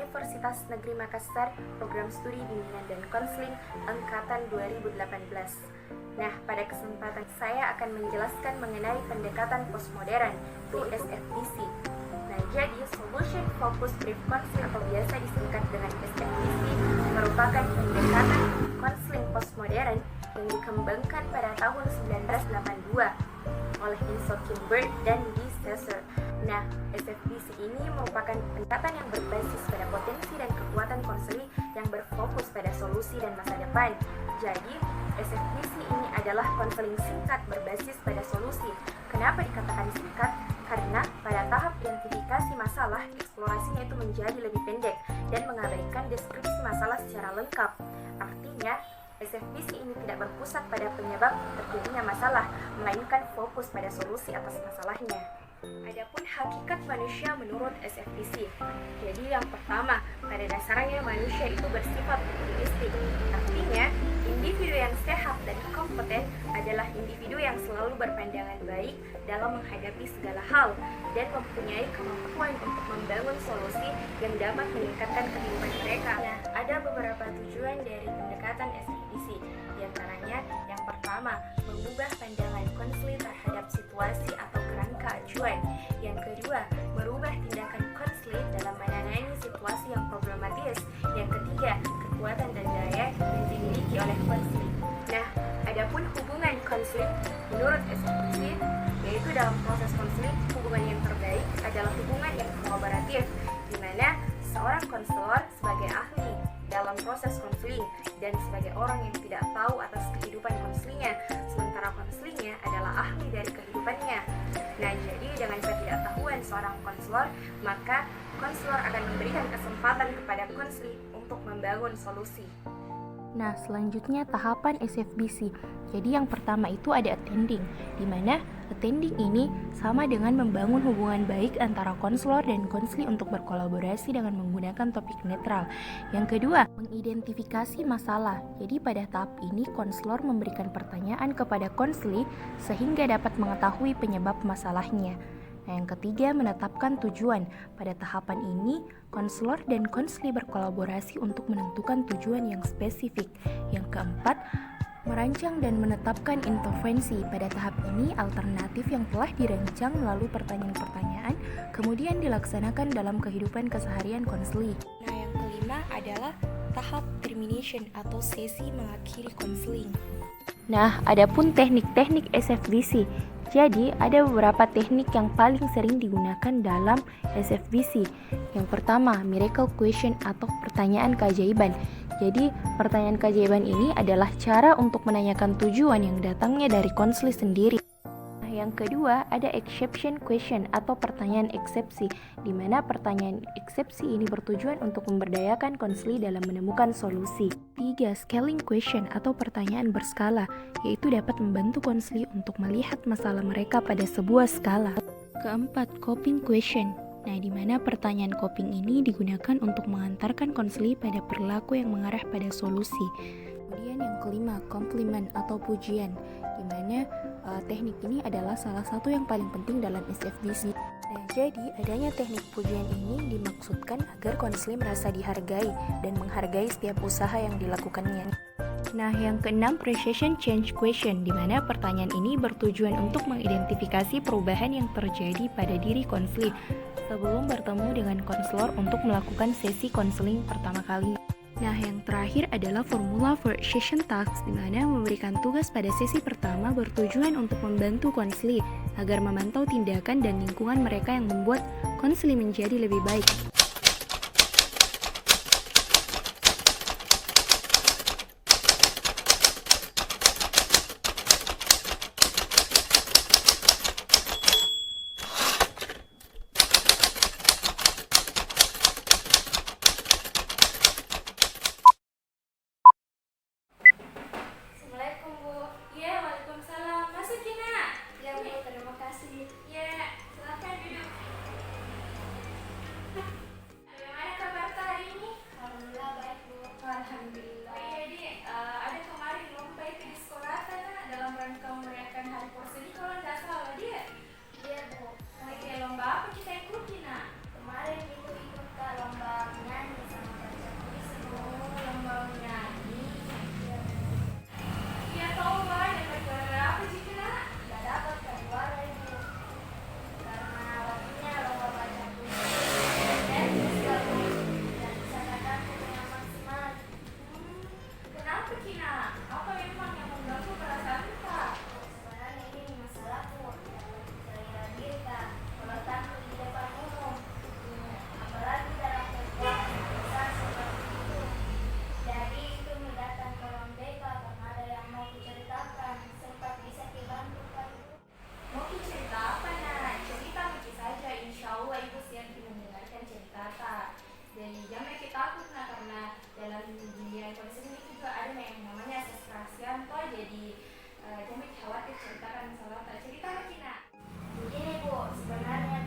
Universitas Negeri Makassar, Program Studi Bimbingan dan Konseling Angkatan 2018. Nah, pada kesempatan saya akan menjelaskan mengenai pendekatan postmodern (SFDC). Nah, jadi Solution Focused Brief Counseling atau biasa disingkat dengan SFDC merupakan pendekatan konseling postmodern yang dikembangkan pada tahun 1982 oleh Insoo Kim Bird dan Guy Sesser. Nah, SFDC ini merupakan pendekatan yang berbasis pada potensi dan kekuatan konseling yang berfokus pada solusi dan masa depan. Jadi, SFDC ini adalah konseling singkat berbasis pada solusi. Kenapa dikatakan singkat? Karena pada tahap identifikasi masalah, eksplorasinya itu menjadi lebih pendek dan mengabaikan deskripsi masalah secara lengkap. Artinya, SFDC ini tidak berpusat pada penyebab terjadinya masalah, melainkan fokus pada solusi atas masalahnya. Adapun hakikat manusia menurut SFDC. Jadi yang pertama, pada dasarnya manusia itu bersifat optimistik. Artinya, individu yang sehat dan kompeten adalah individu yang selalu berpandangan baik dalam menghadapi segala hal dan mempunyai kemampuan untuk membangun solusi yang dapat meningkatkan kehidupan mereka. Nah, ada beberapa tujuan dari pendekatan SFDC. Di antaranya, yang pertama, mengubah pandangan konseling terhadap situasi atau kerangka acuan. Yang kedua, merubah tindakan konseling dalam menangani situasi yang problematis. Yang ketiga, kekuatan dan daya yang dimiliki oleh konseling. Nah, adapun hubungan konseling menurut SFDC, yaitu dalam proses konseling, hubungan yang terbaik adalah hubungan yang kolaboratif, di mana seorang konselor sebagai ahli dalam proses konseling dan sebagai orang yang tidak tahu atas kehidupan konselingnya, sementara konselingnya adalah ahli dari kehidupannya. Nah, jadi dengan ketidaktahuan seorang konselor, maka konselor akan memberikan kesempatan kepada konseling untuk membangun solusi. Nah, selanjutnya tahapan SFDC. Jadi yang pertama itu ada attending, di mana attending ini sama dengan membangun hubungan baik antara konselor dan konseli untuk berkolaborasi dengan menggunakan topik netral. Yang kedua, mengidentifikasi masalah. Jadi pada tahap ini konselor memberikan pertanyaan kepada konseli sehingga dapat mengetahui penyebab masalahnya. Nah, yang ketiga, menetapkan tujuan. Pada tahapan ini, konselor dan konseli berkolaborasi untuk menentukan tujuan yang spesifik. Yang keempat, merancang dan menetapkan intervensi. Pada tahap ini, alternatif yang telah dirancang melalui pertanyaan-pertanyaan kemudian dilaksanakan dalam kehidupan keseharian konseli. Nah, yang kelima adalah tahap termination atau sesi mengakhiri konseling. Nah, adapun teknik-teknik SFDC. Jadi, ada beberapa teknik yang paling sering digunakan dalam SFDC. Yang pertama, miracle question atau pertanyaan keajaiban. Jadi, pertanyaan keajaiban ini adalah cara untuk menanyakan tujuan yang datangnya dari konseli sendiri. Nah, yang kedua, ada exception question atau pertanyaan eksepsi, di mana pertanyaan eksepsi ini bertujuan untuk memberdayakan konseli dalam menemukan solusi. 3. Scaling question atau pertanyaan berskala, yaitu dapat membantu konseli untuk melihat masalah mereka pada sebuah skala. Keempat, coping question. Nah, di mana pertanyaan coping ini digunakan untuk mengantarkan konseli pada perilaku yang mengarah pada solusi. Kemudian yang kelima, compliment atau pujian, di mana teknik ini adalah salah satu yang paling penting dalam SFDC. Nah, jadi adanya teknik pujian ini dimaksudkan agar konseli merasa dihargai dan menghargai setiap usaha yang dilakukannya. Nah, yang keenam, precision change question, di mana pertanyaan ini bertujuan untuk mengidentifikasi perubahan yang terjadi pada diri konseli sebelum bertemu dengan konselor untuk melakukan sesi konseling pertama kali. Nah, yang terakhir adalah formula for session tasks, di mana memberikan tugas pada sesi pertama bertujuan untuk membantu konseli agar memantau tindakan dan lingkungan mereka yang membuat konseli menjadi lebih baik. Assalamualaikum, Bu. Ya, waalaikumsalam. Masuk, Kina. Ya, Bu, terima kasih. Ya, silakan duduk. Jadi jangan kita takut nah, karena dalam dunia konseling itu juga ada yang namanya asas kerahasiaan toh. Jadi jangan khawatir ceritakan masalah tak cerita lagi nak. Begini Bu, sebenarnya